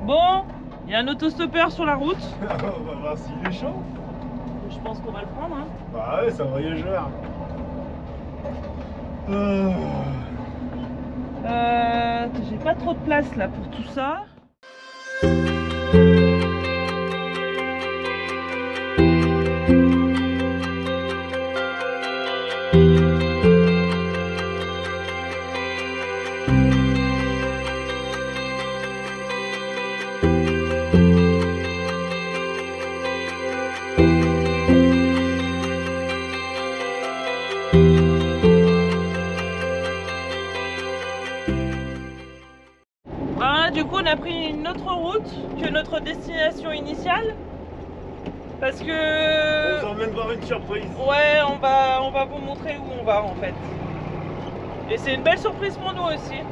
Bon, il y a un autostoppeur sur la route. On va voir s'il est chaud. Je pense qu'on va le prendre. Hein. Bah ouais, c'est un voyageur. J'ai pas trop de place là pour tout ça. Du coup on a pris une autre route que notre destination initiale parce que... On vous emmène voir une surprise. Ouais, on va vous montrer où on va en fait. Et c'est une belle surprise pour nous aussi.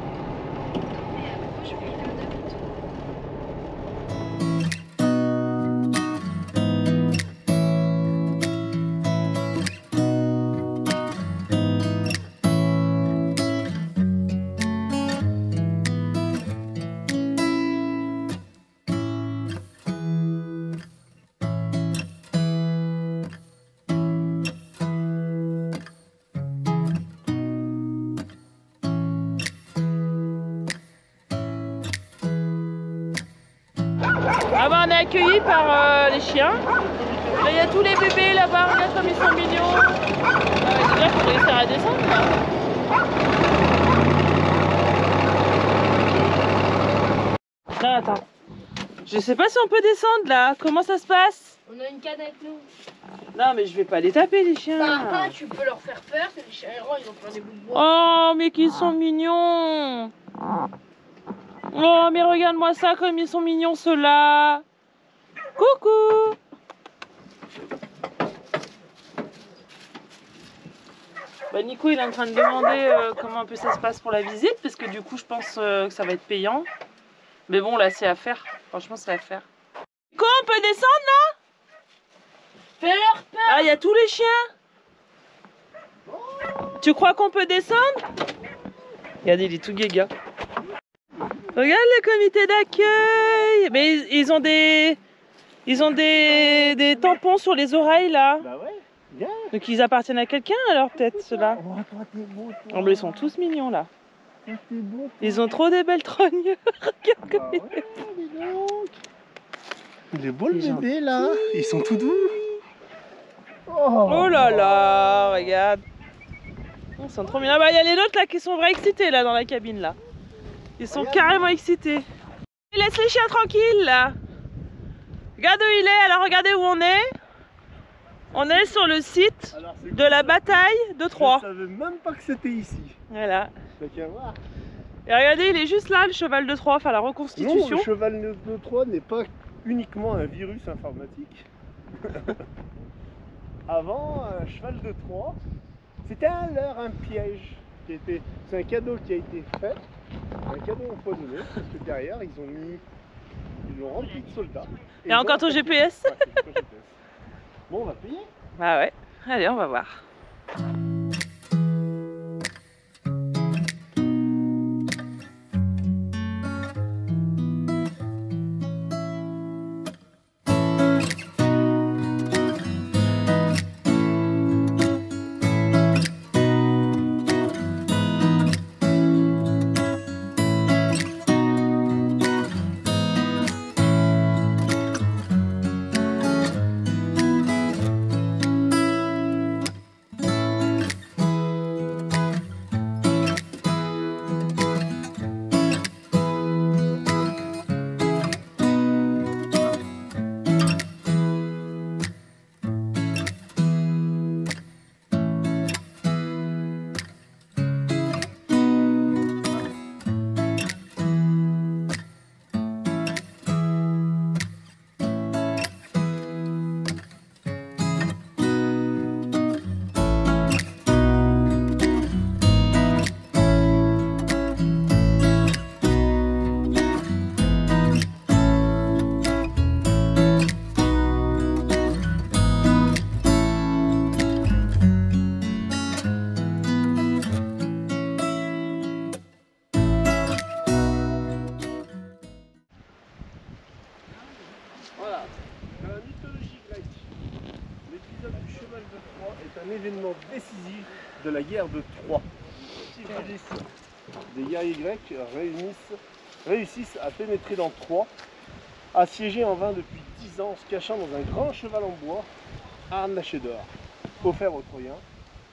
Ah bah on est accueillis par les chiens. Là il y a tous les bébés là-bas, regarde comme ils sont mignons. Déjà il faut réussir à descendre là. Attends. Je sais pas si on peut descendre là, comment ça se passe? On a une canne avec nous. Non mais je vais pas les taper les chiens. Bah, tu peux leur faire peur, c'est des chiens errants, ils vont faire des bouts de bois. Oh mais qu'ils sont mignons. Oh mais regarde-moi ça comme ils sont mignons ceux-là. Coucou. Bah Nico il est en train de demander comment un peu ça se passe pour la visite parce que du coup je pense que ça va être payant. Mais bon là c'est à faire, franchement c'est à faire. Nico on peut descendre là? Fais-leur peur. Ah il y a tous les chiens. Tu crois qu'on peut descendre? Regardez il est tout guéga. Regarde le comité d'accueil. Mais ils ont des tampons sur les oreilles là. Bah ouais, viens. Donc ils appartiennent à quelqu'un alors peut-être ceux-là. Oh, toi t'es beau, toi. Oh, mais ils sont tous mignons là. Toi, t'es beau, toi. Ils ont trop des belles trognes. Regarde comme Bah ils... ouais, dis donc. Il est beau le Les bébé là. Ils sont tout doux. Oh là là, regarde. Ils sont trop mignons. Ah bah il y a les autres là qui sont vraiment excités là dans la cabine là. Ils sont carrément excités. Laisse les chiens tranquilles là. Regarde où il est, alors regardez où on est. On est sur le site de la bataille de Troyes. Je savais même pas que c'était ici. Voilà. T'as qu'à voir. Et regardez, il est juste là, le cheval de Troyes, enfin la Non, reconstitution. le cheval de Troyes n'est pas uniquement un virus informatique. Avant, un cheval de Troyes, c'était un leurre, un piège. C'est un cadeau qui a été fait, un cadeau empoisonné, parce que derrière, ils l'ont rempli de soldats. Et encore ton GPS. Ouais, c'est ton GPS. Bon, on va payer. Bah ouais, allez, on va voir. Voilà. Dans la mythologie grecque, l'épisode du cheval de Troie est un événement décisif de la guerre de Troie. Des guerriers grecs réussissent à pénétrer dans Troie, assiégés en vain depuis 10 ans, se cachant dans un grand cheval en bois, harnaché d'or. Offert aux Troyens,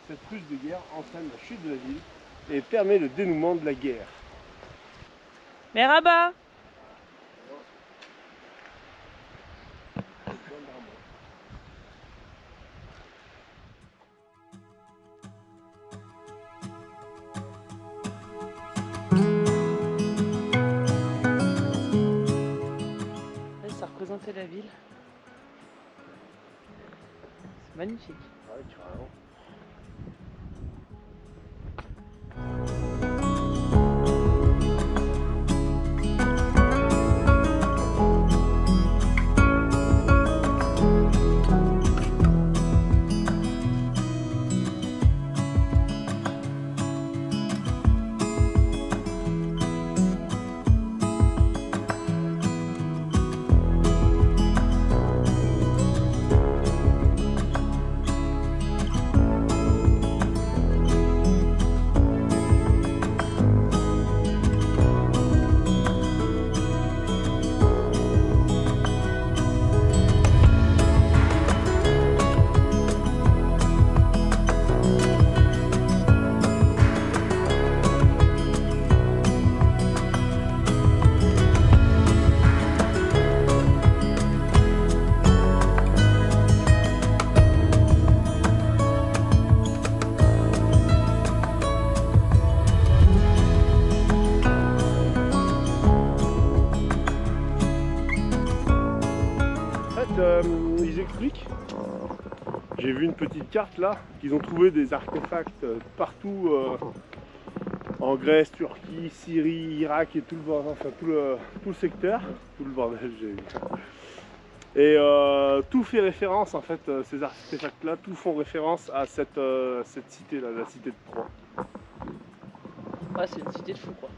cette ruse de guerre entraîne la chute de la ville et permet le dénouement de la guerre. Mais Rabat, ça représentait la ville. C'est magnifique. Ouais, carrément. Ils expliquent, j'ai vu une petite carte là, qu'ils ont trouvé des artefacts partout en Grèce, Turquie, Syrie, Irak et tout le bordel, enfin tout le secteur, tout le bordel j'ai vu. Et tout fait référence en fait, ces artefacts là, tout font référence à cette cité là, la cité de Troie. Ouais, c'est une cité de fou quoi.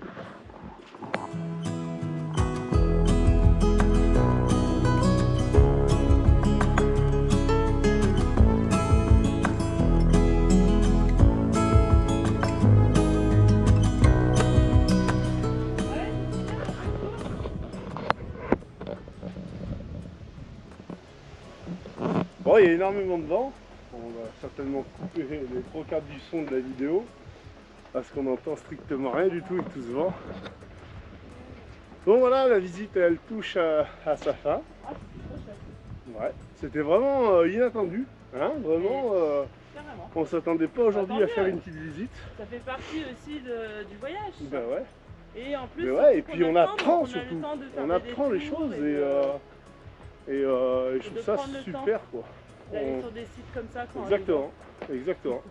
Bon, il y a énormément de vent, on va certainement couper les 3/4 du son de la vidéo parce qu'on n'entend strictement rien du tout avec tout ce vent. Bon voilà, la visite elle touche à sa fin. Ouais, c'était vraiment inattendu, hein, vraiment. On s'attendait pas aujourd'hui à faire une petite visite. Ça fait partie aussi du voyage. Ça. Bah ouais. Et en plus, ouais, et puis on apprend surtout. On apprend les choses et je trouve ça super quoi. D'aller sur des sites comme ça quand Exactement.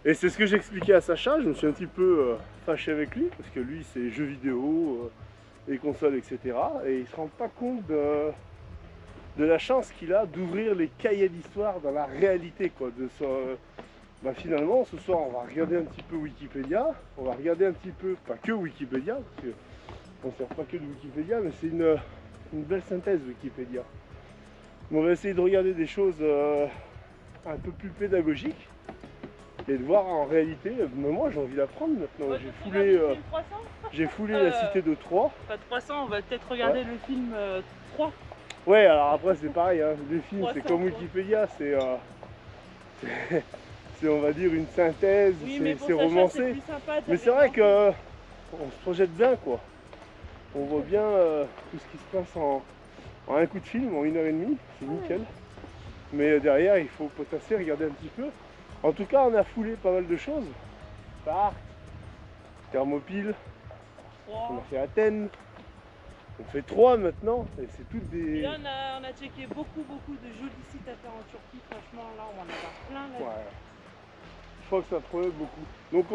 Et c'est ce que j'expliquais à Sacha, je me suis un petit peu fâché avec lui, parce que lui c'est jeux vidéo, les consoles, etc. Et il se rend pas compte de la chance qu'il a d'ouvrir les cahiers d'histoire dans la réalité quoi. Finalement ce soir on va regarder un petit peu Wikipédia, on va regarder un petit peu, pas que Wikipédia, parce qu'on ne sert pas que de Wikipédia, mais c'est une belle synthèse Wikipédia. On va essayer de regarder des choses un peu plus pédagogiques et de voir en réalité, moi j'ai envie d'apprendre maintenant. J'ai foulé la cité de Troie. Pas 300, on va peut-être regarder le film 3. Ouais, alors après c'est pareil, hein. Les films c'est comme 300, Wikipédia, c'est on va dire une synthèse, oui, c'est romancé. Mais c'est vrai que on se projette bien quoi. On voit bien tout ce qui se passe en un coup de film, en 1h30, c'est nickel. Mais derrière il faut potasser, regarder un petit peu. En tout cas on a foulé pas mal de choses. Sparte, Thermopyles, on a fait Athènes, on fait Troie maintenant, et c'est toutes des... Et là on a checké beaucoup de jolis sites à faire en Turquie, franchement là on va en avoir plein là. Ouais. Je crois que ça promet beaucoup. Donc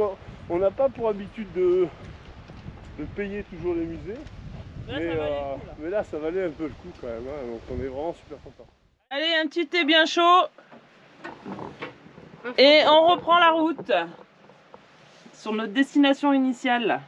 on n'a pas pour habitude de payer toujours les musées, mais là ça valait un peu le coup quand même, hein, donc on est vraiment super content. Allez, un petit thé bien chaud et on reprend la route sur notre destination initiale.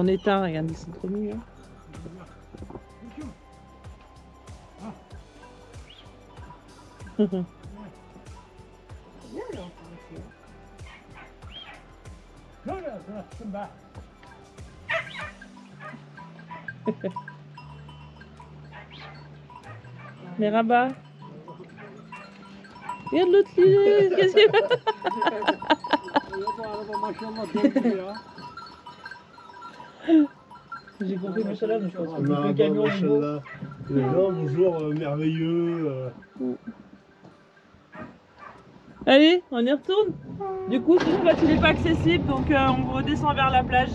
état, regarde, ils sont trop mignons. Les rabats. Regarde l'autre, qu'est-ce qu'il fait? J'ai compris machallah, mais je pense que le camion est beau. Bonjour, merveilleux. Allez, on y retourne. Du coup, ce spot il n'est pas accessible, donc on redescend vers la plage.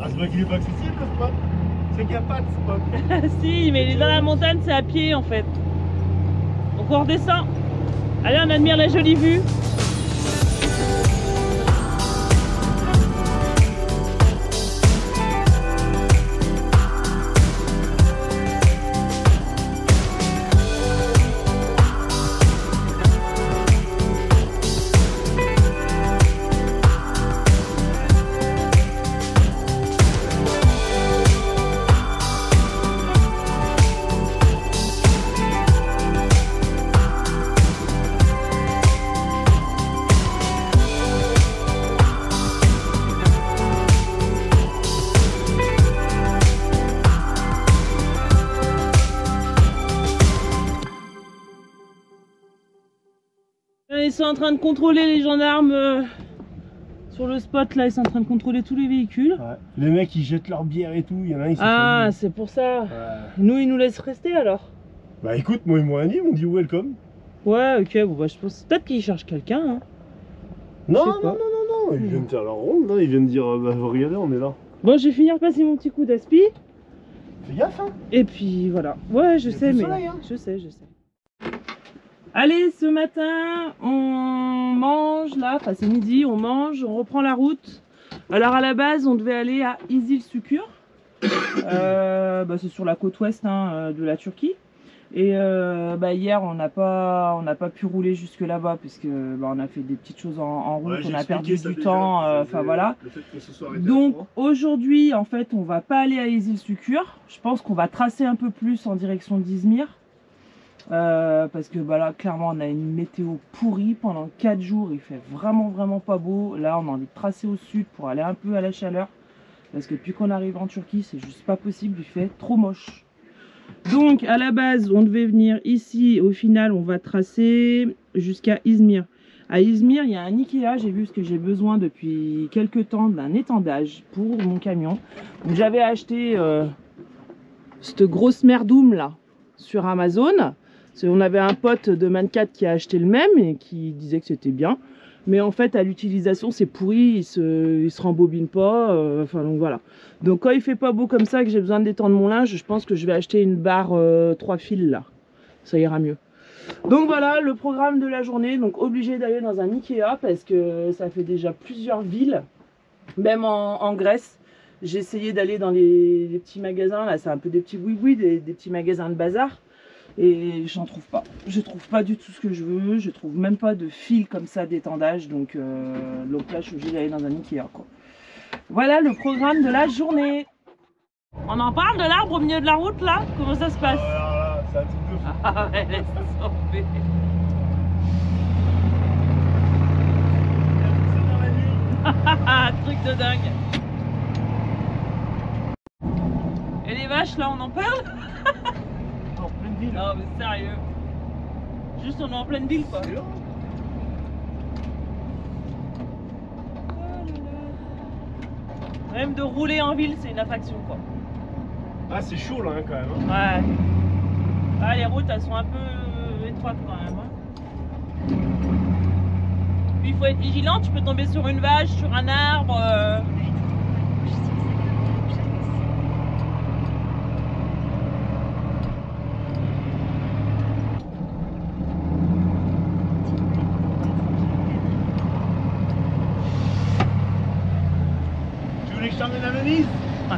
Ah, c'est pas qu'il est pas accessible le spot, c'est qu'il n'y a pas de spot. Si, mais il est dans la montagne, c'est à pied en fait. Donc on redescend. Allez, on admire la jolie vue. Ils sont en train de contrôler les gendarmes sur le spot là, ils sont en train de contrôler tous les véhicules. Ouais. Les mecs ils jettent leur bière et tout, il y en a un qui s'est Ah, c'est pour ça. Ouais. Nous ils nous laissent rester alors. Bah écoute, moi ils m'ont rien dit, ils m'ont dit welcome. Ouais, ok, bon bah je pense peut-être qu'ils cherchent quelqu'un. Hein. Non, ils viennent faire leur ronde, là. Ils viennent dire bah regardez, on est là. Bon, je vais finir passer mon petit coup d'aspi. Fais gaffe hein. Et puis voilà. Ouais, je sais, mais soleil, hein. je sais. Allez, ce matin, on mange là, enfin c'est midi, on mange, on reprend la route. Alors à la base, on devait aller à İzilsukur. Bah, c'est sur la côte ouest hein, de la Turquie. Et bah, hier, on n'a pas pu rouler jusque là-bas puisque bah, on a fait des petites choses en route, on a perdu du temps. Enfin voilà. Donc aujourd'hui, en fait, on va pas aller à İzilsukur. Je pense qu'on va tracer un peu plus en direction d'Izmir. Parce que bah là clairement on a une météo pourrie pendant 4 jours, il fait vraiment pas beau. Là on a envie de tracer au sud pour aller un peu à la chaleur parce que depuis qu'on arrive en Turquie c'est juste pas possible, il fait trop moche. Donc à la base on devait venir ici, au final on va tracer jusqu'à İzmir. À İzmir il y a un Ikea, j'ai vu ce que j'ai besoin depuis quelques temps d'un étendage pour mon camion. Donc j'avais acheté cette grosse merdoum là sur Amazon. On avait un pote de Man4 qui a acheté le même et qui disait que c'était bien. Mais en fait, à l'utilisation, c'est pourri, il se rembobine pas. Enfin, donc voilà. Donc quand il fait pas beau comme ça, que j'ai besoin d'étendre mon linge, je pense que je vais acheter une barre 3 fils là. Ça ira mieux. Donc voilà, le programme de la journée. Donc obligé d'aller dans un Ikea parce que ça fait déjà plusieurs villes. Même en Grèce. J'ai essayé d'aller dans les petits magasins. Là, c'est un peu des petits boui-boui, des petits magasins de bazar. Et j'en trouve pas. Je trouve pas du tout ce que je veux. Je trouve même pas de fil comme ça d'étendage. Donc là, je suis obligée d'aller dans un Ikea, quoi. Voilà le programme de la journée. On en parle de l'arbre au milieu de la route là? Comment ça se passe? C'est un truc de fou. Ah ouais, laisse tomber. Truc de dingue. Et les vaches là, on en parle? Non mais sérieux. Juste on est en pleine ville quoi. Même de rouler en ville c'est une attraction quoi. Ah c'est chaud là hein, quand même hein. Ouais. Ah les routes elles sont un peu étroites quand même hein. Puis il faut être vigilant, tu peux tomber sur une vache, sur un arbre. Tu voulais que je t'emmène à Venise? Ouais.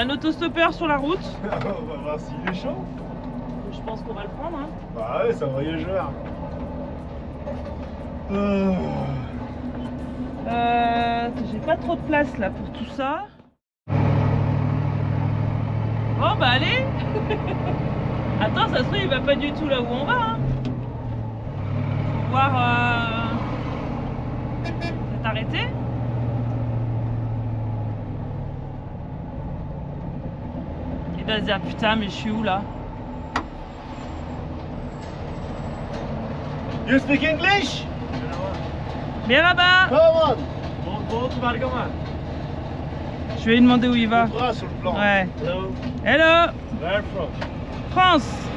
un autostoppeur sur la route. On va voir s'il est chaud. Je pense qu'on va le prendre. Hein. Bah ouais, c'est un voyageur. J'ai pas trop de place là pour tout ça. Bon bah allez. Attends, ça se trouve il va pas du tout là où on va. Hein. Faut voir. C'est arrêté. Il va se dire putain mais je suis où là? You speak English? Viens là-bas. Come Je vais lui demander où il va. on. Sur le plan. Ouais. Hello. Hello. Where from? France.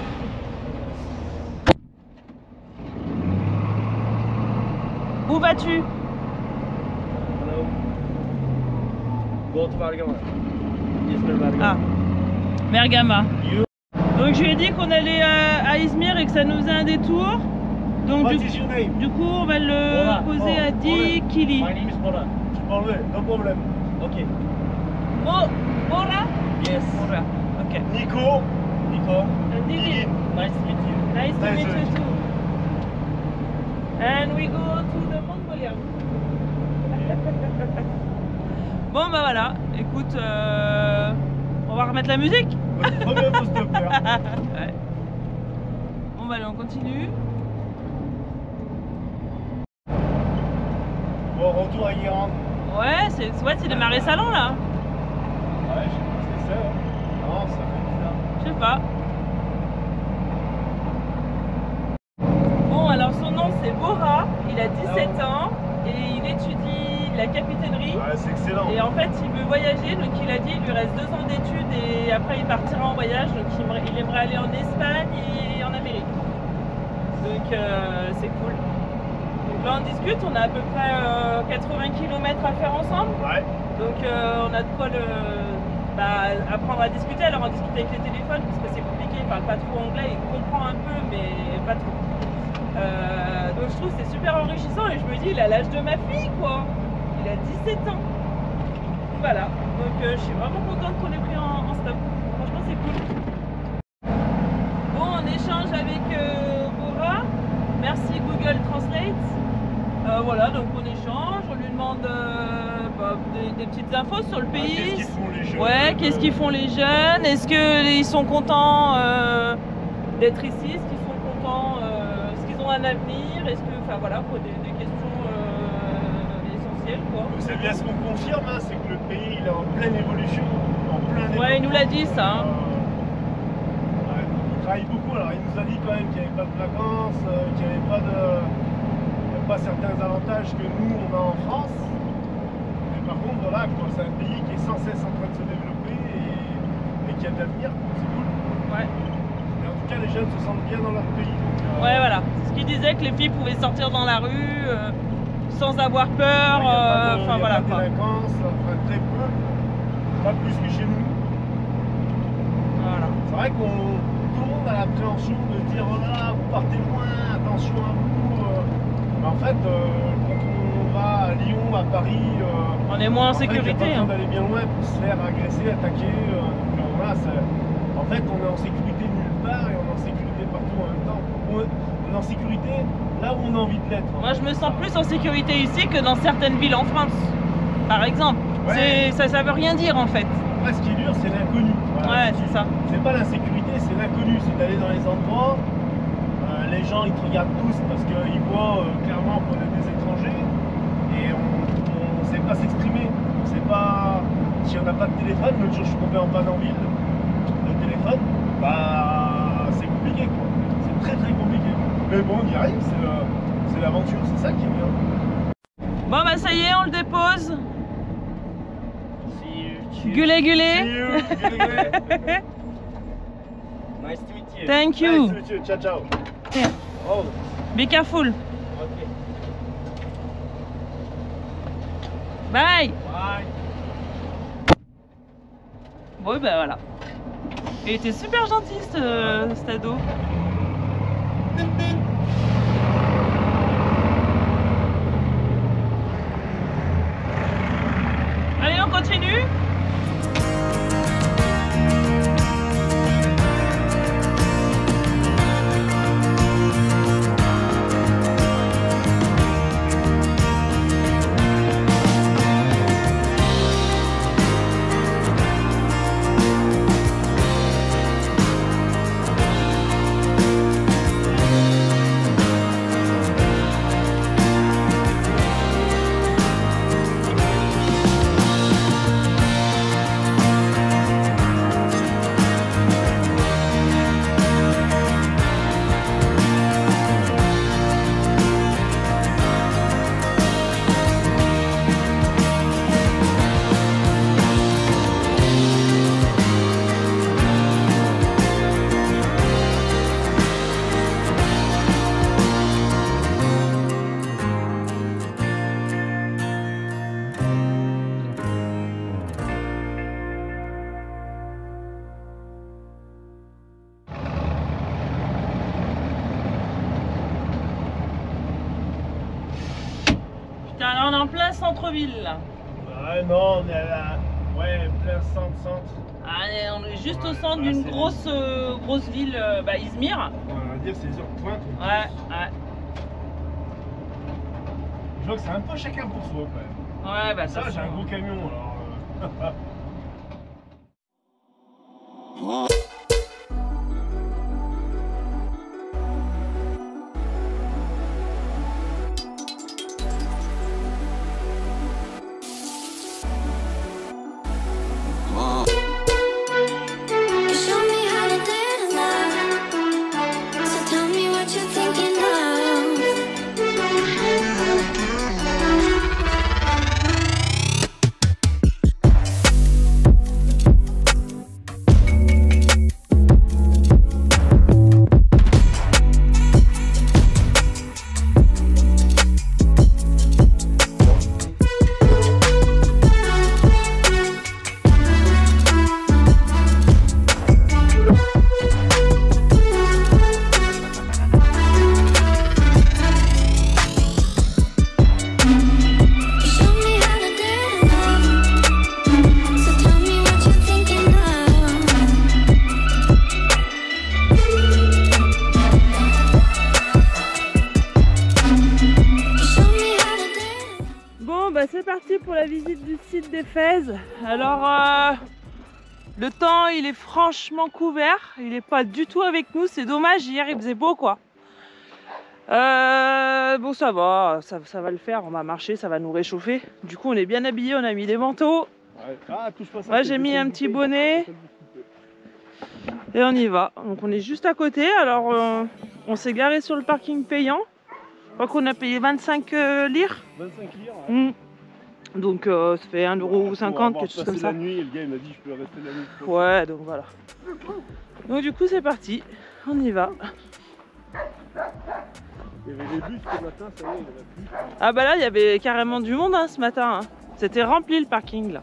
Où vas-tu? Hello. Go to Bergamo. Ah, Bergama. You. Donc je lui ai dit qu'on allait à Izmir et que ça nous faisait un détour. Donc What is your name? du coup on va le Bora. poser Oh, à 10 Kili. My name is Bora. Tu parles, no problem. Ok. Bora? Yes. Bora. Ok. Nico. Nico. Niki. Nice to meet you. Nice to Nice meet to you meet you. too. And we go to the Mongolia. Bon bah voilà, écoute, on va remettre la musique. Premier autostoppeur. Ouais. Bon bah allez, on continue. Bon, retour à Guérande. Ouais, c'est des marais salants là. Ouais, je sais pas ce que c'est. Hein. Non, ça fait bizarre. Je sais pas. Bon, alors son nom c'est Bora, il a 17 ans et il étudie la capitainerie. Ouais, c'est excellent. Et en fait, il veut voyager, donc il a dit il lui reste 2 ans d'études et après il partira en voyage. Donc il aimerait aller en Espagne et en Amérique. Donc c'est cool. Donc là on discute, on a à peu près 80 km à faire ensemble. Ouais. Donc on a de quoi apprendre à discuter. Alors on discute avec les téléphones parce que c'est compliqué, il parle pas trop anglais, il comprend un peu mais pas trop. Donc je trouve que c'est super enrichissant et je me dis il a l'âge de ma fille quoi. Il a 17 ans. Voilà, donc je suis vraiment contente qu'on ait pris en stop. Franchement c'est cool. Bon, on échange avec Bora. Merci Google Translate. Voilà, donc on échange, on lui demande des petites infos sur le pays. Qu'est-ce qu'ils font les jeunes? Ouais, qu'est-ce qu'ils font les jeunes? Est-ce qu'ils sont contents d'être ici? Est-ce qu'ils sont contents? Est-ce qu'ils ont un avenir? Est-ce que, enfin voilà, quoi, des questions essentielles quoi. C'est bien ce qu'on confirme, hein, c'est que le pays il est en pleine évolution, en plein développement. Ouais, il nous l'a dit ça. Hein. Ouais, il travaille beaucoup, alors il nous a dit quand même qu'il n'y avait pas de vacances, qu'il n'y avait pas certains avantages que nous on a en France. Mais par contre voilà, c'est un pays qui est sans cesse en train de se développer et qui a de l'avenir, c'est cool. Ouais. Et en tout cas les jeunes se sentent bien dans leur pays. Donc, ouais voilà, c'est ce qu'il disait que les filles pouvaient sortir dans la rue sans avoir peur, enfin voilà quoi. Il n'y a pas de délinquance, enfin très peu, pas plus que chez nous. Voilà. C'est vrai qu'on tout le monde a l'appréhension de dire oh là là, vous partez loin, attention à vous. Mais en fait, quand on va à Lyon, à Paris, on est moins en il sécurité. n'y a pas besoin d'aller bien loin pour se faire agresser, attaquer. Donc, voilà, en fait, on est en sécurité nulle part et on est en sécurité partout en même temps. On est en sécurité là où on a envie de l'être. Moi, je me sens plus en sécurité ici que dans certaines villes en France, par exemple. Ouais. Ça veut rien dire en fait. Après, ce qui est dur, c'est l'inconnu. Voilà. Ouais, c'est ça. C'est pas l'insécurité, c'est l'inconnu. C'est d'aller dans les endroits. Les gens ils te regardent tous parce qu'ils voient clairement qu'on est des étrangers et on ne sait pas s'exprimer. On sait pas si on n'a pas de téléphone. L'autre jour je suis tombé en panne en ville de téléphone, bah c'est compliqué quoi. C'est très très compliqué. Mais bon on y arrive, c'est l'aventure, c'est ça qui est bien. Bon bah ça y est, on le dépose. See you. Gulé gulé. See you. Gulé. Nice to meet you. Thank you. Nice to meet you. Ciao ciao. Yeah. Oh. Be careful. Okay. Bye. Bye. Bon ben voilà. Il était super gentil cet ado. Allez on continue. en plein centre-ville là. Ah non, on est à la... Ouais, plein centre. Ah, on est juste au centre d'une grosse ville, Izmir. On va dire c'est les heures de pointe. Ouais. Je vois que c'est un peu chacun pour soi quand même. Ouais, bah Ça, j'ai un gros camion alors. C'est parti pour la visite du site d'Éphèse. Alors le temps il est franchement couvert, il n'est pas du tout avec nous, c'est dommage, hier il faisait beau quoi. Bon ça va le faire, on va marcher, ça va nous réchauffer. Du coup on est bien habillés, on a mis des manteaux. Ouais, j'ai mis un petit bonnet et on y va. Donc on est juste à côté, alors on s'est garé sur le parking payant. Je crois qu'on a payé 25 lire. 25 lire ouais. Donc ça fait 1,50 €, quelque chose comme ça. La nuit, et le gars il m'a dit je peux rester la nuit. Ouais, donc voilà. Donc du coup c'est parti, on y va. Il y avait des bus ce matin, ça y est, il y en a plus. Ah bah là il y avait carrément du monde ce matin. C'était rempli le parking là.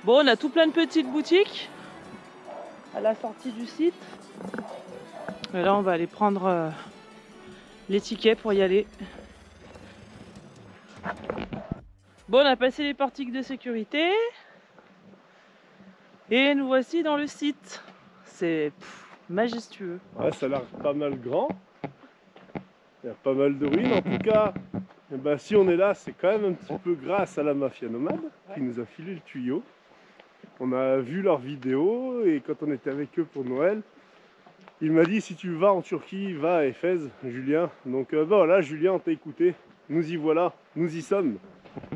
Bon, on a tout plein de petites boutiques à la sortie du site. Et là on va aller prendre les tickets pour y aller. Bon, on a passé les portiques de sécurité et nous voici dans le site. C'est majestueux. Ouais, ça a l'air pas mal grand. Il y a pas mal de ruines. En tout cas, eh ben, si on est là, c'est quand même un petit peu grâce à la Mafia Nomade qui nous a filé le tuyau. On a vu leurs vidéos et quand on était avec eux pour Noël, il m'a dit si tu vas en Turquie, va à Éphèse, Julien. Donc voilà, Julien, on t'a écouté. Nous y voilà, nous y sommes.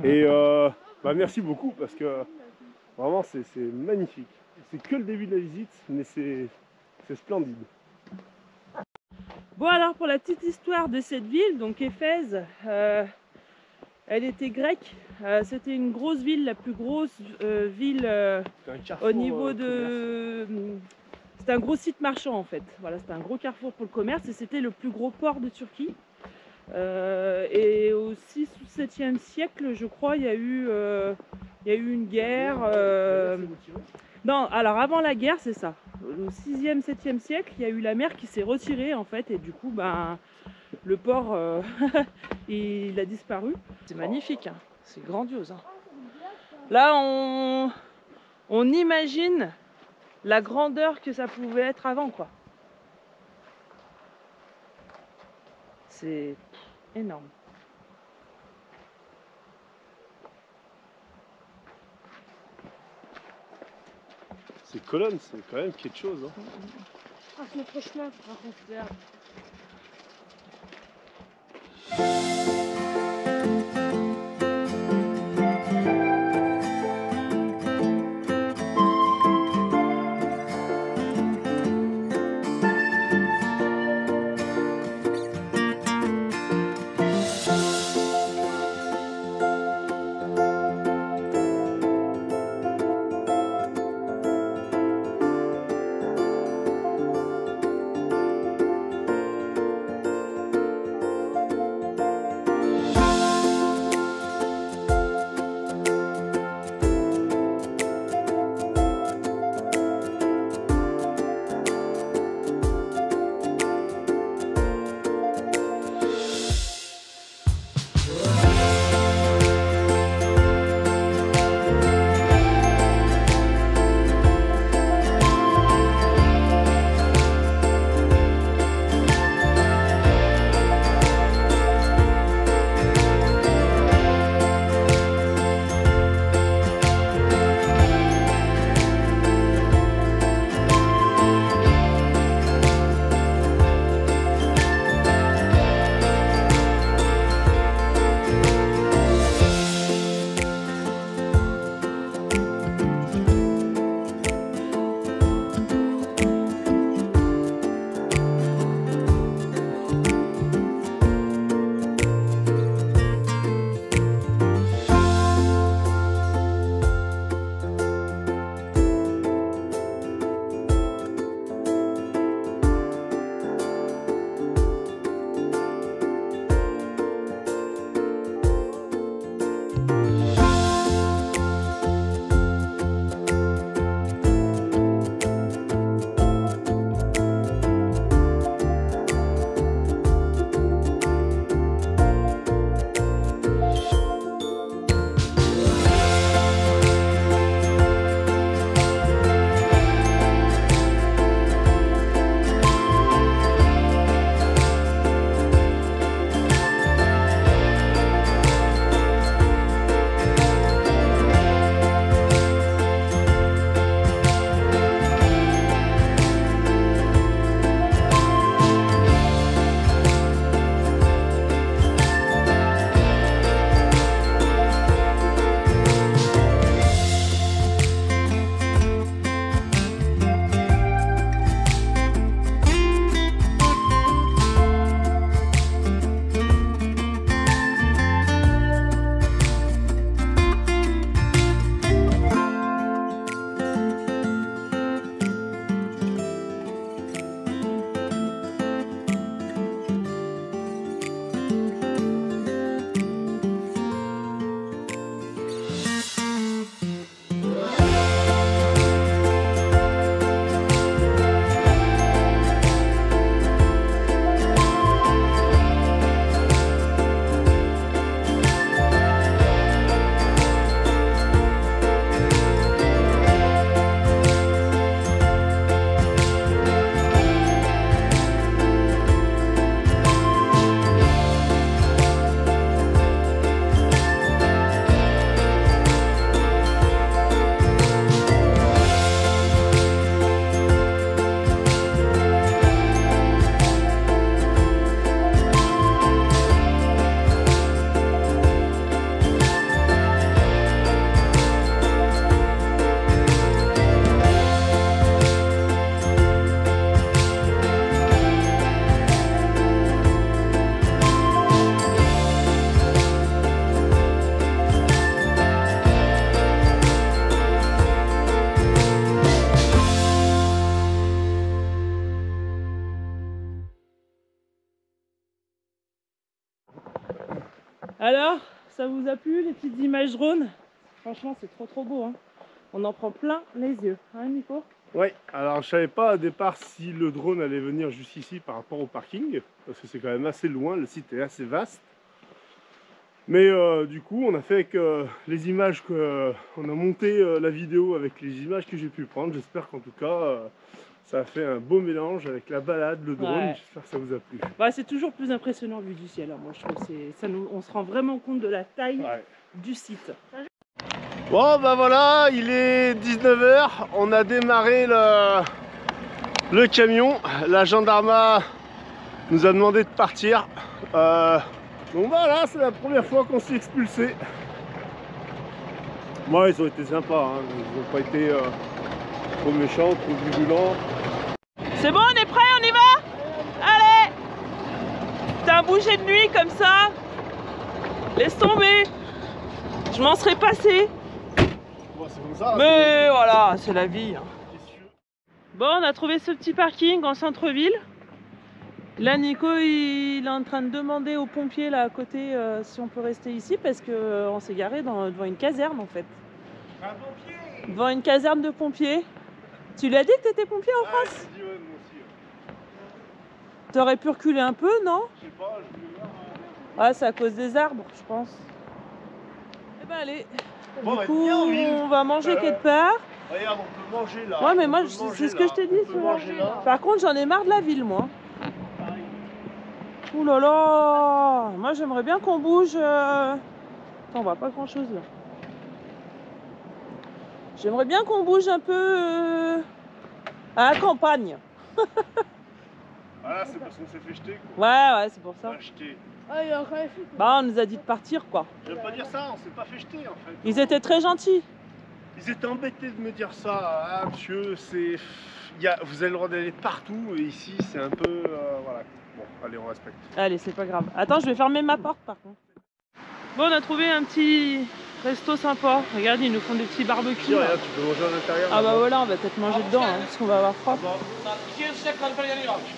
Et merci beaucoup parce que vraiment c'est magnifique. C'est que le début de la visite, mais c'est splendide. Bon, alors pour la petite histoire de cette ville, donc Éphèse, elle était grecque. C'était une grosse ville, la plus grosse ville au niveau de... C'était un gros site marchand en fait. Voilà, c'était un gros carrefour pour le commerce et c'était le plus gros port de Turquie. Et au 6 ou 7e siècle, je crois, il y a eu une guerre. Non, alors avant la guerre, c'est ça. Au 6e, 7e siècle, il y a eu la mer qui s'est retirée en fait, et du coup, le port, il a disparu. C'est magnifique, hein. C'est grandiose. Hein. Là, on imagine la grandeur que ça pouvait être avant, quoi. C'est énorme. Ces colonnes, c'est quand même quelque chose. Hein. Ah, c'est notre chemin, par contre. Alors, ça vous a plu les petites images drones? Franchement, c'est trop beau. Hein. On en prend plein les yeux. Hein, Nico? Ouais, alors je savais pas au départ si le drone allait venir jusqu'ici par rapport au parking, parce que c'est quand même assez loin, le site est assez vaste. Mais du coup, on a fait avec les images que... on a monté la vidéo avec les images que j'ai pu prendre. J'espère qu'en tout cas, ça a fait un beau mélange avec la balade, le drone. Ouais. J'espère que ça vous a plu. Bah, c'est toujours plus impressionnant vu du ciel. Hein. Moi, je trouve que on se rend vraiment compte de la taille du site. Bon, bah voilà, il est 19 h. On a démarré le camion. La gendarmerie nous a demandé de partir. Donc voilà, c'est la première fois qu'on s'est expulsé. Moi, ils ont été sympas, hein. Ils n'ont pas été trop méchants, trop virulents. C'est bon, on est prêt, on y va? Allez! T'as un bouger de nuit comme ça? Laisse tomber! Je m'en serais passé. Bon, c'est comme ça. Mais voilà, c'est la vie. Hein. Bon, on a trouvé ce petit parking en centre-ville. Là, Nico, il est en train de demander aux pompiers là à côté si on peut rester ici parce qu'on s'est garé devant une caserne en fait. Un pompier! Devant une caserne de pompiers. Tu lui as dit que tu étais pompier en France? Dit, ouais, moi aussi. T'aurais pu reculer un peu, non? Je sais pas, je voulais voir. Ah, c'est à cause des arbres, je pense. Eh ben allez. Bon, Du coup, on va manger quelque part. Regarde, on peut manger là. Ouais, mais moi, c'est ce que je t'ai dit. Par contre, j'en ai marre de la ville, moi. Ouh là là! Moi, j'aimerais bien qu'on bouge. Attends, on voit pas grand-chose là. J'aimerais bien qu'on bouge un peu à la campagne. Voilà, c'est parce qu'on s'est fait jeter quoi. Ouais, c'est pour ça. Acheter. Ah, il a rien fait. Bah, on nous a dit de partir, quoi. J'aime pas dire ça, on s'est pas fait jeter en fait. Ils étaient très gentils. Ils étaient embêtés de me dire ça. Ah, monsieur, c'est... Vous avez le droit d'aller partout et ici c'est un peu... voilà. Bon, allez, on respecte. Allez, c'est pas grave. Attends, je vais fermer ma porte, par contre. Bon, on a trouvé un petit resto sympa. Regarde, ils nous font des petits barbecues. Si, regarde, tu peux manger à l'intérieur. Ah bah voilà, on va peut-être manger dedans, hein, parce qu'on va avoir froid. Je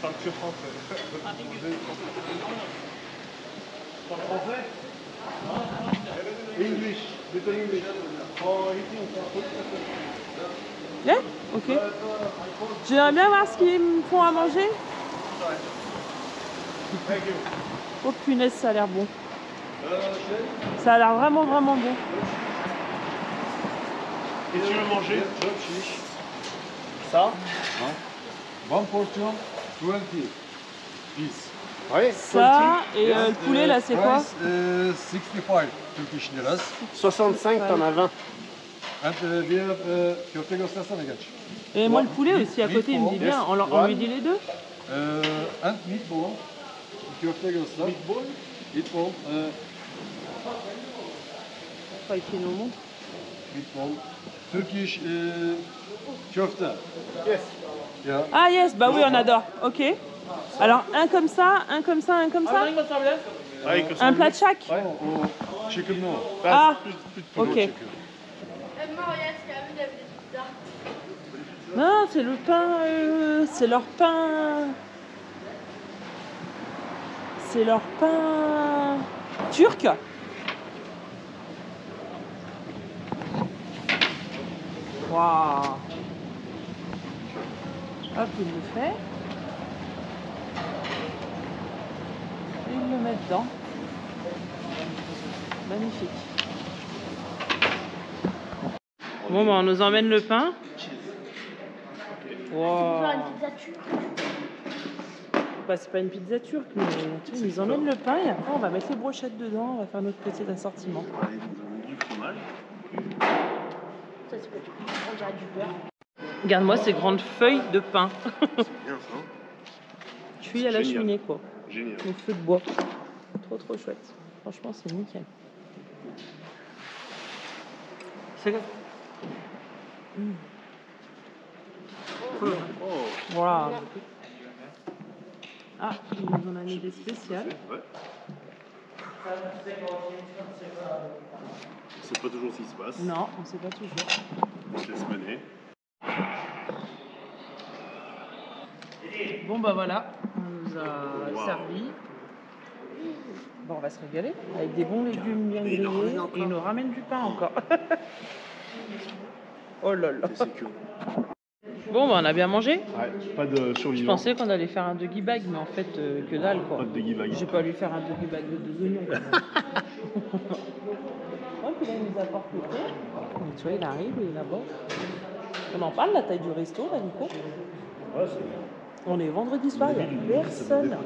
parle que français. Tu parles français? English. Little English. Yeah? Ok. J'aimerais bien voir ce qu'ils me font à manger. Oh punaise, ça a l'air bon. Ça a l'air vraiment bon. Et tu veux manger? Ça? One portion, 20 piece. Ouais, Ça, et le poulet là, c'est quoi? 65 Turkish liras. 65, t'en as 20. And we have köfte göstersen again. Et moi, le poulet aussi, à côté, il me dit bien. On lui dit les deux? And meatball. Köfte göster. Meatball? Meatball. Pas écrit nos mots. Meatball. Turkish köfte. Yes. Yeah. Ah yes, bah oui, on adore. Ok. Alors, un comme ça, un comme ça, un comme ça. Un plat de chaque. Oh, chicken no. Ah, ok. Maman, regarde, c'est la vie, il y avait des pizzas. Non, c'est le pain, c'est leur pain. C'est leur pain turc. Waouh. Hop, il le fait. Et il le met dedans. Magnifique. Bon, bah, on nous emmène le pain. Wow. Faire une pizza turque. Bah, c'est pas une pizza turque, mais tu vois, ils nous emmènent le pain et après on va mettre les brochettes dedans, on va faire notre petit assortiment. Du fromage. Ça, c'est pas du on dirait du beurre. Regarde-moi ces grandes feuilles de pain. C'est bien ça. Cuit à la Génial. cheminée, quoi. Génial. Au feu de bois. Trop chouette. Franchement, c'est nickel. C'est quoi? Oh. Voilà. Ah, ils nous en a mis des spéciales. Ouais. On sait pas toujours ce qui se passe. Non, on sait pas toujours. On se laisse mener. Bon bah voilà, on nous a Wow. servi Bon, on va se régaler avec des bons légumes bien grillés. Et il nous ramène du pain encore. Oh là là. Bon, bah, on a bien mangé. Ouais, pas de Je survivant. pensais qu'on allait faire un doggy bag, mais en fait, que dalle quoi. Pas de doggy bag. Je vais pas lui faire un doggy bag de 2 oignons. Quand même. Ouais, puis là, il nous apporte le thé. Mais tu vois, il arrive, il est là-bas. On en parle, la taille du resto, là, Nico? Ouais, c'est... On est vendredi soir, il n'y a personne.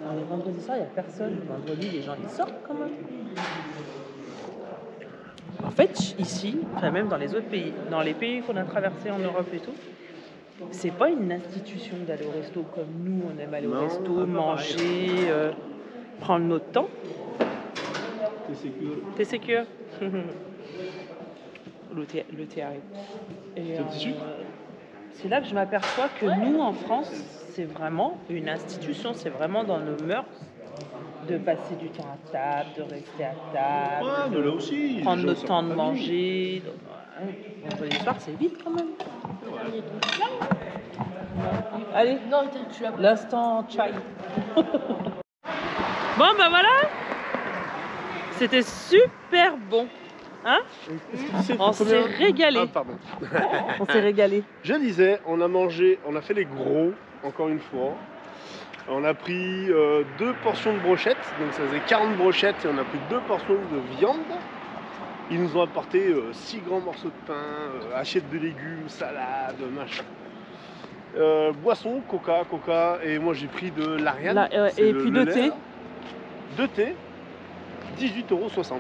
On est vendredi soir, il n'y a personne. Vendredi, les gens, ils sortent quand même. En fait, ici, enfin même dans les autres pays, dans les pays qu'on a traversés en Europe et tout, c'est pas une institution d'aller au resto comme nous, on aime aller au resto, manger, prendre notre temps. T'es sécure. T'es sécure. Le thé arrive. Et, c'est là que je m'aperçois que nous, en France, c'est vraiment une institution, c'est vraiment dans nos mœurs de passer du temps à table, de rester à table, Ouais, mais là aussi, prendre les le gens temps sont de pas manger. Vendredi soir, c'est vite quand même. Allez, Non, tu l'as pas. l'instant chai. Bon, ben voilà. C'était super bon. Hein? On s'est régalé. Ah, pardon. On s'est régalé. Je disais, on a mangé, on a fait les gros, encore une fois. On a pris 2 portions de brochettes, donc ça faisait 40 brochettes et on a pris 2 portions de viande. Ils nous ont apporté 6 grands morceaux de pain, assiettes de légumes, salade, machin. Boisson, coca, et moi j'ai pris de l'Ariane. Et puis 2 thés. 2 thés, 18,60 €.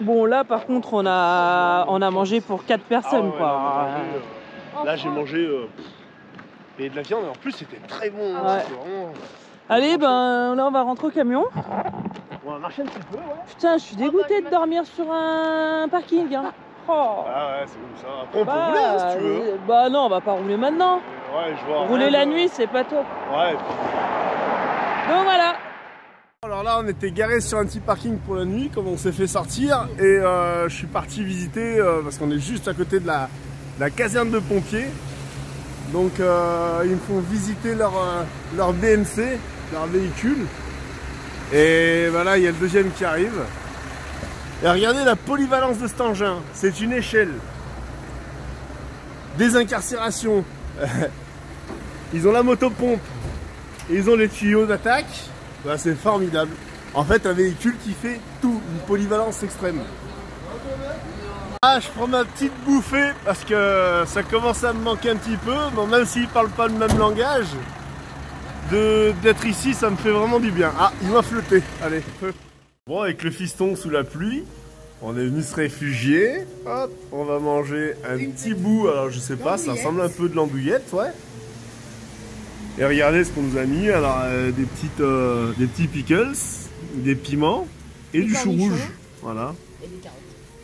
Bon, là par contre, on a mangé pour 4 personnes. Ah ouais, quoi. là j'ai mangé et de la viande, et en plus c'était très bon. Ouais. C'était vraiment... Allez, ben là on va rentrer au camion. On va marcher un petit peu, ouais. Putain, je suis dégoûtée de dormir sur un parking. Hein. Oh. Ah ouais, c'est comme ça. Après on peut rouler hein, si tu veux. Bah non, on va pas rouler maintenant. Ouais, je vois. Rouler la nuit, c'est pas top. Ouais. Donc voilà. Alors là, on était garé sur un petit parking pour la nuit, comme on s'est fait sortir, et je suis parti visiter parce qu'on est juste à côté de la caserne de pompiers. Donc ils me font visiter leur BMC, leur véhicule. Et voilà, il y a le deuxième qui arrive. Et regardez la polyvalence de cet engin. C'est une échelle. Désincarcération. Ils ont la motopompe. Et ils ont les tuyaux d'attaque. Bah, c'est formidable. En fait, un véhicule qui fait tout. Une polyvalence extrême. Ah, je prends ma petite bouffée parce que ça commence à me manquer un petit peu. Bon, même s'ils ne parlent pas le même langage, d'être ici, ça me fait vraiment du bien. Ah, il m'a flotté. Allez, feu. Bon, avec le fiston sous la pluie, on est venu se réfugier. Hop, on va manger un petit bout. Alors, je sais pas, ça ressemble un peu de l'andouillette, ouais. Et regardez ce qu'on nous a mis. Alors, des petits pickles, des piments et du chou rouge. Voilà. Et des carottes.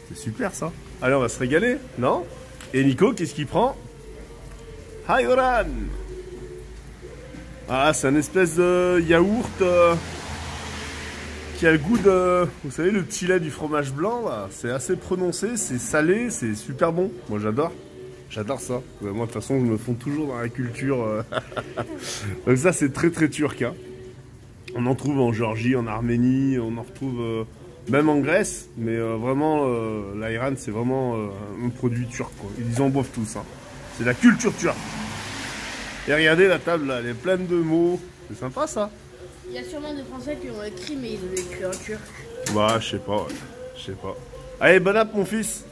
C'est super ça. Allez, on va se régaler, non? Et Nico, qu'est-ce qu'il prend? Hi Oran. Ah, c'est un espèce de yaourt qui a le goût de... Vous savez, le petit lait du fromage blanc, là. C'est assez prononcé, c'est salé, c'est super bon. Moi, j'adore. J'adore ça. Moi, de toute façon, je me fonds toujours dans la culture. Donc ça, c'est très très turc. Hein. On en trouve en Géorgie, en Arménie, on en retrouve même en Grèce. Mais vraiment, l'Iran, c'est vraiment un produit turc. Quoi. Ils en boivent tous. Hein. C'est la culture turque. Et regardez la table, là, elle est pleine de mots. C'est sympa, ça. Il y a sûrement des Français qui ont écrit, mais ils ont écrit en turc. Bah, je sais pas, ouais. Je sais pas. Allez, bon app, mon fils.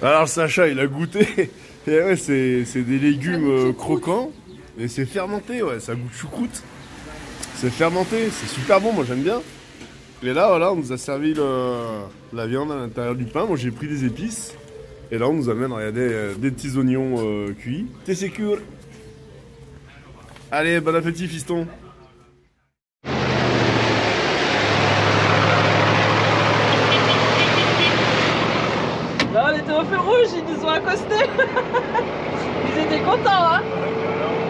Alors, Sacha, il a goûté. Et ouais, c'est des légumes croquants. Et c'est fermenté, ouais. Ça goûte choucroute. C'est fermenté, c'est super bon, moi j'aime bien. Et là, voilà, on nous a servi la viande à l'intérieur du pain. Moi, j'ai pris des épices. Et là, on nous amène, regardez, des petits oignons cuits. T'es sécure. Allez, bon appétit, fiston. Là, on était au feu rouge, ils nous ont accostés. Ils étaient contents, hein.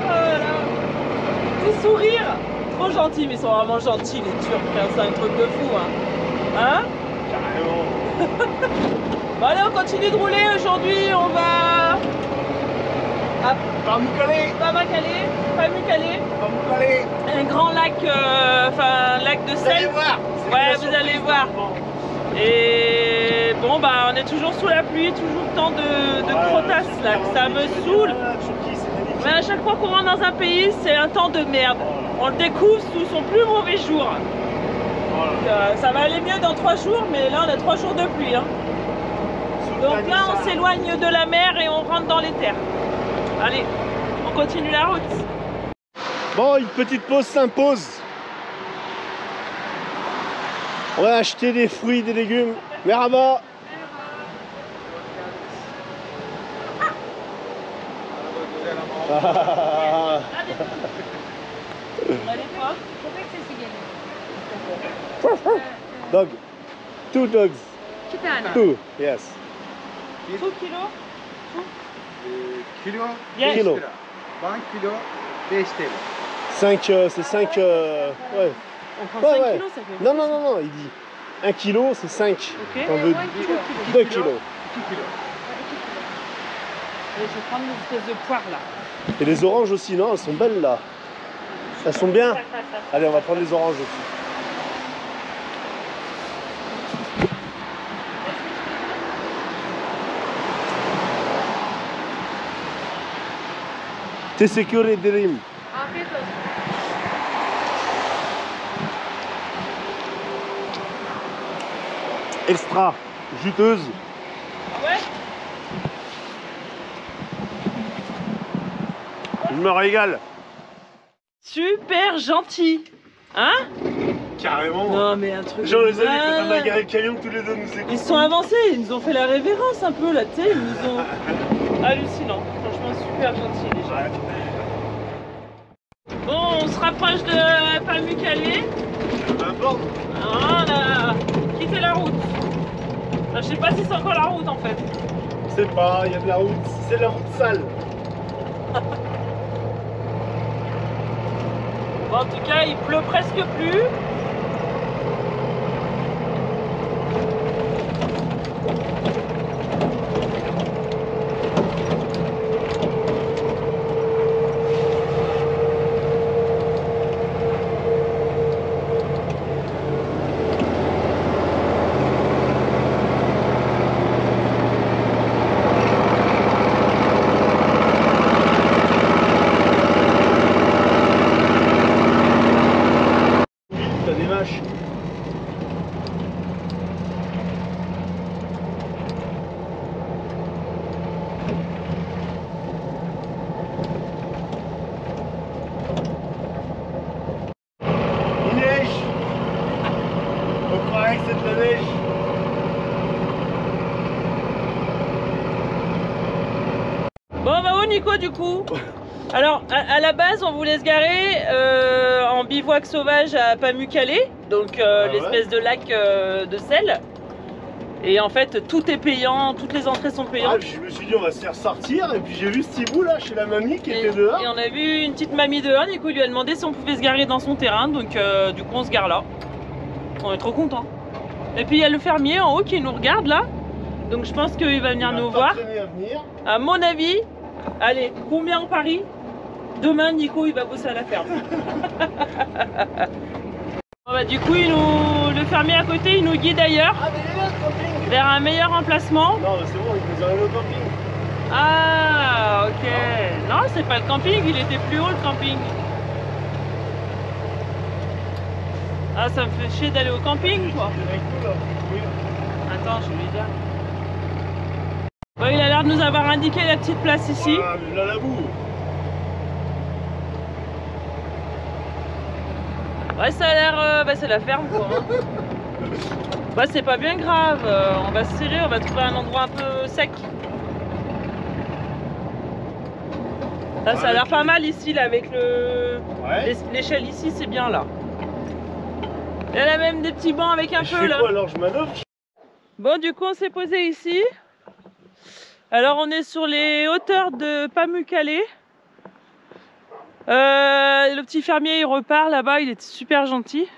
Voilà. Des sourires. Trop gentils, mais ils sont vraiment gentils, les Turcs. Hein. C'est un truc de fou, hein. Hein? Carrément. Bon, allez, on continue de rouler. Aujourd'hui, on va... à Pamukkale. Pamukkale. Un grand lac, enfin, lac de Vous allez sel. voir. Ouais, vous allez voir. Et bon, bah on est toujours sous la pluie, toujours tant de crottasses là, que ça me saoule. Mais à chaque fois qu'on rentre dans un pays, c'est un temps de merde. On le découvre sous son plus mauvais jour. Donc, ça va aller mieux dans 3 jours, mais là on a 3 jours de pluie. Hein. Donc là on s'éloigne de la mer et on rentre dans les terres. Allez, on continue la route. Bon, une petite pause s'impose. On va acheter des fruits, des légumes. Merhaba. Dog. 2 dogs. Two. Yes. 2 kilos. Kilo. Yes. Kilo. 1 kilo 5 TL. 5, c'est 5. Ouais. On prend 5 Ouais. kilos, ça fait. Non, non, non, non, il dit 1 kilo, c'est 5. Ok. On veut 2 kilos. 2 kilos. Allez, je vais prendre une espèce de poire là. Et les oranges aussi, non? Elles sont belles là. Elles sont bien. Allez, on va prendre les oranges aussi. Teşekkür ederim. Afiyet olsun. Extra, juteuse. Ouais. Je me régale. Super gentil. Hein? Carrément. Non mais un truc. Genre les amis, malade. on a garé le camion tous les deux nous écoutent. Ils sont avancés, ils nous ont fait la révérence un peu là, tu sais, ils nous ont. Hallucinant, franchement super gentil les gens. Bon, on se rapproche de Pamukkale. N'importe. Ah, on a quitté la route. Enfin, je sais pas si c'est encore la route en fait. Je sais pas, il y a de la route. C'est de la route sale. Bon, en tout cas, il pleut presque plus. T'as des vaches. Il neige. On croirait que c'est de la neige. Bon, on va où Nico du coup? Alors à la base on voulait se garer en bivouac sauvage à Pamukkale, donc l'espèce de lac de sel. Et en fait tout est payant, toutes les entrées sont Ah, payantes. je me suis dit on va se faire sortir et puis j'ai vu ce petit bout là chez la mamie qui Et, était dehors. et on a vu une petite mamie dehors, Nico lui a demandé si on pouvait se garer dans son terrain, donc du coup on se gare là. On est trop contents. Et puis il y a le fermier en haut qui nous regarde là, donc je pense qu'il va venir Il va nous pas voir. traîner à venir. À mon avis, allez, combien on parie? Demain, Nico, il va bosser à la ferme. Bon, bah, du coup, le fermier à côté, il nous guide ailleurs, Ah mais il est là le camping. vers un meilleur emplacement. Non mais c'est bon, il nous arrive au camping. Ah, ok. Non, c'est pas le camping, il était plus haut le camping. Ah, ça me fait chier d'aller au camping, quoi. Attends, je vais lui dire. Bon, il a l'air de nous avoir indiqué la petite place ici. Ah mais là la boue. Ouais, ça a l'air. Bah, c'est la ferme quoi. Hein. Bah, c'est pas bien grave. On va se serrer, on va trouver un endroit un peu sec. Là, ça a l'air pas mal ici, là, avec le. Ouais. L'échelle ici, c'est bien là. Il y a là même des petits bancs avec un Je peu fais là. quoi alors, je manœuvre? Bon, du coup, on s'est posé ici. Alors, on est sur les hauteurs de Pamukkale. Le petit fermier, il repart là-bas, il était super gentil.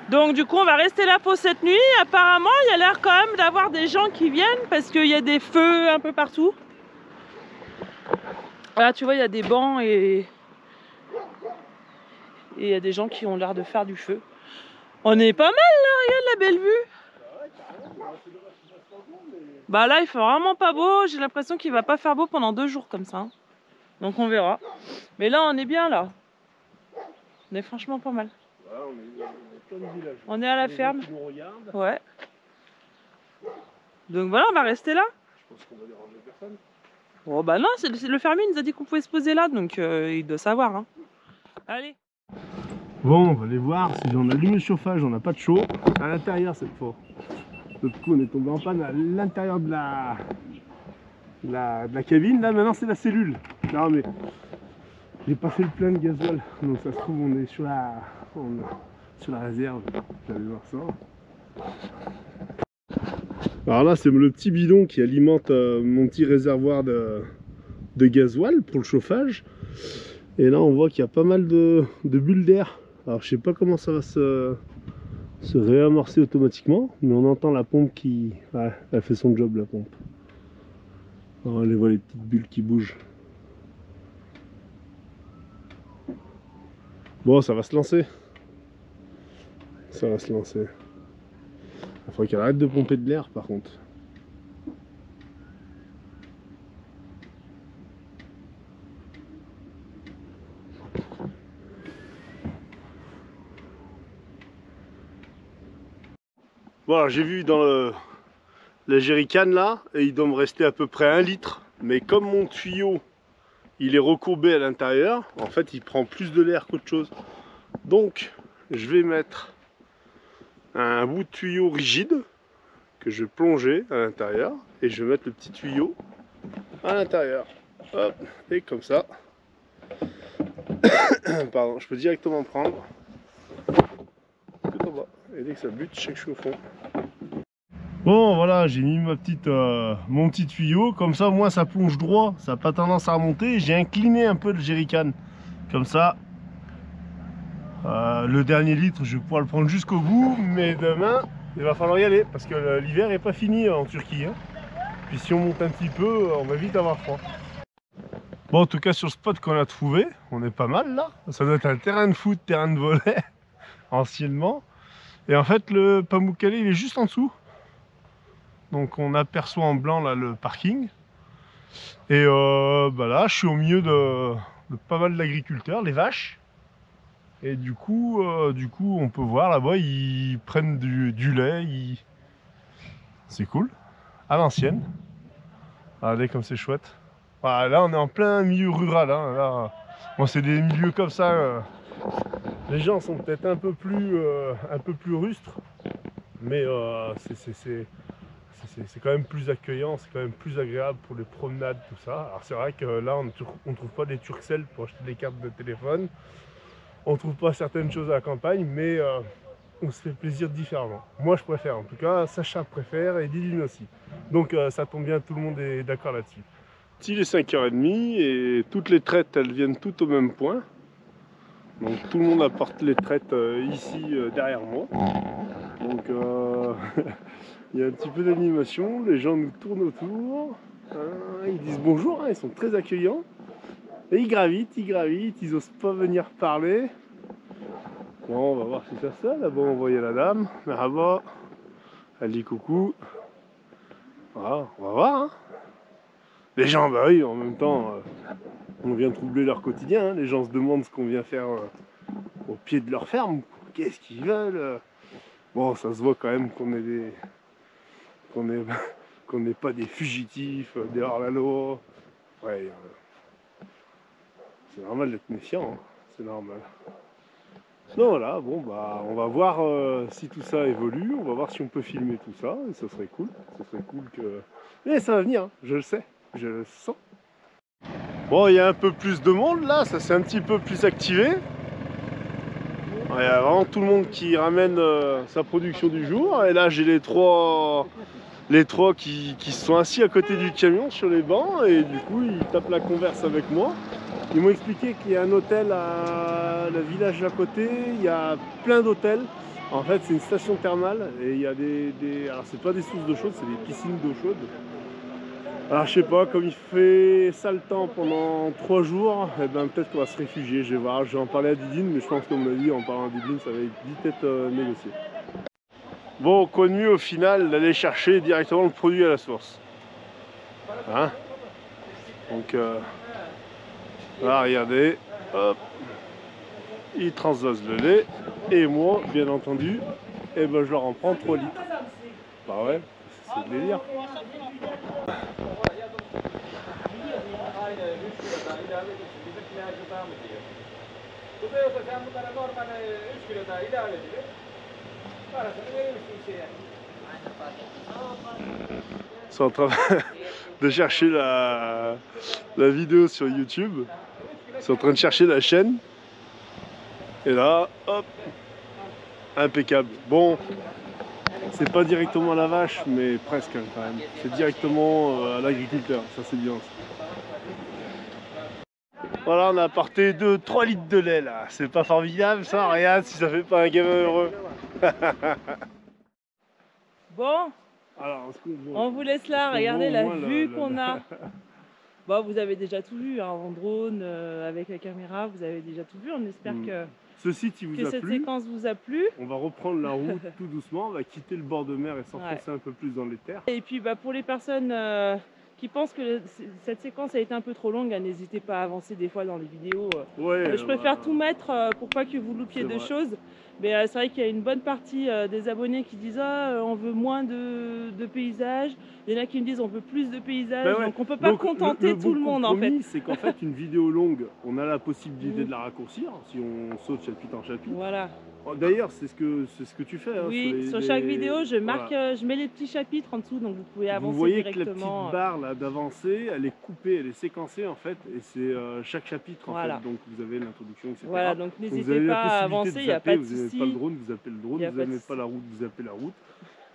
Donc, du coup, on va rester là pour cette nuit. Apparemment, il y a l'air quand même d'avoir des gens qui viennent parce qu'il y a des feux un peu partout. Là, tu vois, il y a des bancs et Et il y a des gens qui ont l'air de faire du feu. On est pas mal là, regarde la belle vue. Bah là il fait vraiment pas beau, j'ai l'impression qu'il va pas faire beau pendant 2 jours comme ça. Hein. Donc on verra. Mais là on est bien là. On est franchement pas mal. On est à la ferme. Ouais. Donc voilà, on va rester là. Je pense qu'on va déranger personne. Oh bah non, le fermier nous a dit qu'on pouvait se poser là, donc il doit savoir. Hein. Allez. Bon, on va aller voir si on allume le chauffage, on n'a pas de chaud. À l'intérieur cette fois. L'autre coup on est tombé en panne à l'intérieur de la cabine. Là maintenant c'est la cellule. Non mais j'ai pas fait le plein de gasoil. Donc ça se trouve on est sur la réserve. J'allais voir ça. Alors là c'est le petit bidon qui alimente mon petit réservoir de gasoil pour le chauffage. Et là on voit qu'il y a pas mal de bulles d'air. Alors je sais pas comment ça va se réamorcer automatiquement, mais on entend la pompe qui... Ouais, elle fait son job la pompe. Alors on les voit les petites bulles qui bougent. Bon ça va se lancer. Ça va se lancer. Il faudrait qu'elle arrête de pomper de l'air par contre. Voilà, j'ai vu dans la jerrycan là, et il doit me rester à peu près 1 litre. Mais comme mon tuyau, il est recourbé à l'intérieur, en fait il prend plus de l'air qu'autre chose. Donc, je vais mettre un bout de tuyau rigide, que je vais plonger à l'intérieur, et je vais mettre le petit tuyau à l'intérieur. Hop, et comme ça. Pardon, je peux directement prendre. Tout en bas. Et dès que ça bute, je sais que je suis au fond. Bon voilà, j'ai mis mon petit tuyau, comme ça au moins ça plonge droit, ça n'a pas tendance à remonter. J'ai incliné un peu le jerrycan, comme ça le dernier litre je vais pouvoir le prendre jusqu'au bout, mais demain il va falloir y aller parce que l'hiver n'est pas fini en Turquie. Hein. Puis si on monte un petit peu, on va vite avoir froid. Bon en tout cas sur le spot qu'on a trouvé, on est pas mal là. Ça doit être un terrain de foot, terrain de volley, anciennement. Et en fait le Pamukkale il est juste en dessous. Donc on aperçoit en blanc là le parking. Et bah là je suis au milieu de pas mal d'agriculteurs, les vaches. Et du coup on peut voir là-bas ils prennent du lait. C'est cool. À l'ancienne. Regardez comme c'est chouette. Voilà, là on est en plein milieu rural. Hein. Là, bon, c'est des milieux comme ça. Les gens sont peut-être un peu plus rustres. Mais c'est quand même plus accueillant, c'est quand même plus agréable pour les promenades, tout ça. Alors c'est vrai que là, on ne trouve pas des Turkcell pour acheter des cartes de téléphone. On ne trouve pas certaines choses à la campagne, mais on se fait plaisir différemment. Moi, je préfère, en tout cas, Sacha préfère et Didine aussi. Donc ça tombe bien, tout le monde est d'accord là-dessus. Il est 5h30 et toutes les traites, elles viennent toutes au même point. Donc tout le monde apporte les traites ici, derrière moi. Donc... il y a un petit peu d'animation, les gens nous tournent autour, ils disent bonjour, hein, ils sont très accueillants. Et ils gravitent, ils osent pas venir parler. Bon, on va voir si ça se fait. Là-bas, on voyait la dame, là-bas, elle dit coucou. Voilà, on va voir. Hein. Les gens, bah oui, en même temps, on vient troubler leur quotidien. Hein. Les gens se demandent ce qu'on vient faire au pied de leur ferme. Qu'est-ce qu'ils veulent? Bon, ça se voit quand même qu'on est qu'on n'est pas des fugitifs, des hors-la-loi. Ouais, c'est normal d'être méfiant, hein. C'est normal. Non, voilà, bon, bah, on va voir si tout ça évolue, on va voir si on peut filmer tout ça, et ça serait cool. Ça serait cool que... Mais ça va venir, hein, je le sais, je le sens. Bon, il y a un peu plus de monde là, ça s'est un petit peu plus activé. Il y a vraiment tout le monde qui ramène sa production du jour, et là j'ai les trois qui se sont assis à côté du camion sur les bancs et du coup ils tapent la converse avec moi. Ils m'ont expliqué qu'il y a un hôtel à le village à côté, il y a plein d'hôtels. En fait c'est une station thermale et il y a alors c'est pas des sources d'eau chaude, c'est des piscines d'eau chaude. Alors je sais pas, comme il fait sale temps pendant 3 jours, eh ben, peut-être qu'on va se réfugier, je vais voir. Je vais en parler à Didine, mais je pense comme on l'a dit, en parlant à Didine, ça va vite être négocié. Bon, quoi de mieux au final d'aller chercher directement le produit à la source. Hein? Donc là, regardez, hop, ils transvasent le lait, et moi, bien entendu, eh ben, je leur en prends 3 litres. Bah ouais, c'est le délire. Ils sont en train de chercher la vidéo sur YouTube. Ils sont en train de chercher la chaîne. Et là, hop, impeccable. Bon, c'est pas directement à la vache, mais presque hein, quand même. C'est directement à l'agriculteur, ça c'est bien. Voilà, on a apporté 3 litres de lait là. C'est pas formidable ça? Regarde si ça fait pas un gamin heureux. Bon, Alors, on vous laisse là, regardez la vue qu'on a. Bon, vous avez déjà tout vu, hein, en drone, avec la caméra, vous avez déjà tout vu. On espère que ce site il vous a cette plu. séquence vous a plu. On va reprendre la route tout doucement, on va quitter le bord de mer et s'enfoncer un peu plus dans les terres. Et puis pour les personnes qui pensent que cette séquence a été un peu trop longue, n'hésitez pas à avancer des fois dans les vidéos. Je préfère tout mettre pour pas que vous loupiez de choses. Mais c'est vrai qu'il y a une bonne partie des abonnés qui disent on veut moins de paysages. Il y en a qui me disent on veut plus de paysages. Donc on peut pas contenter tout le monde en fait. C'est qu'en fait une vidéo longue, on a la possibilité de la raccourcir si on saute chapitre en chapitre. Voilà. D'ailleurs, c'est ce que tu fais. Hein, oui, sur chaque vidéo, je marque, je mets les petits chapitres en dessous, donc vous pouvez avancer vous voyez directement. Que la petite barre là d'avancée, elle est coupée, elle est séquencée en fait, et c'est chaque chapitre en fait. Donc vous avez l'introduction, etc. Voilà, donc n'hésitez pas à avancer, il n'y a pas de souci. Vous n'avez pas le drone, vous appelez le drone. Vous n'aimez pas la route, vous appelez la route.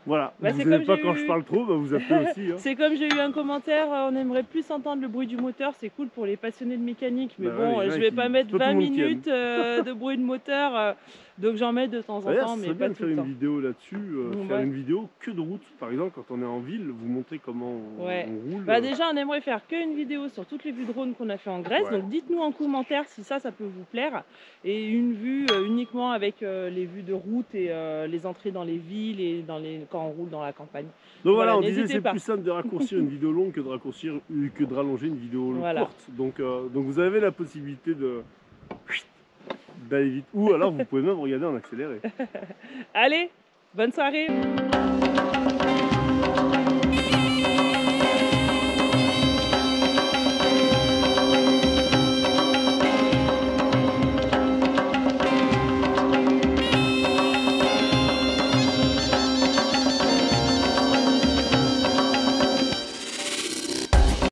Voilà, bah, vous n'aimez pas quand je parle trop, bah, vous appelez aussi. Hein. C'est comme j'ai eu un commentaire, on aimerait plus entendre le bruit du moteur, c'est cool pour les passionnés de mécanique, mais bon, je vais pas mettre 20 minutes de bruit de moteur, donc j'en mets de temps en temps, mais pas tout le temps. Faire une vidéo là-dessus, faire une vidéo que de route, par exemple, quand on est en ville, vous montrez comment on roule. Bah déjà, on aimerait faire qu'une vidéo sur toutes les vues de drone qu'on a fait en Grèce, donc dites-nous en commentaire si ça peut vous plaire, et une vue uniquement avec les vues de route et les entrées dans les villes et quand on roule dans la campagne. Donc voilà, on disait c'est plus simple de raccourcir une vidéo longue que de rallonger une vidéo courte. Donc vous avez la possibilité d'aller vite. Ou alors vous pouvez même regarder en accéléré. Allez, bonne soirée.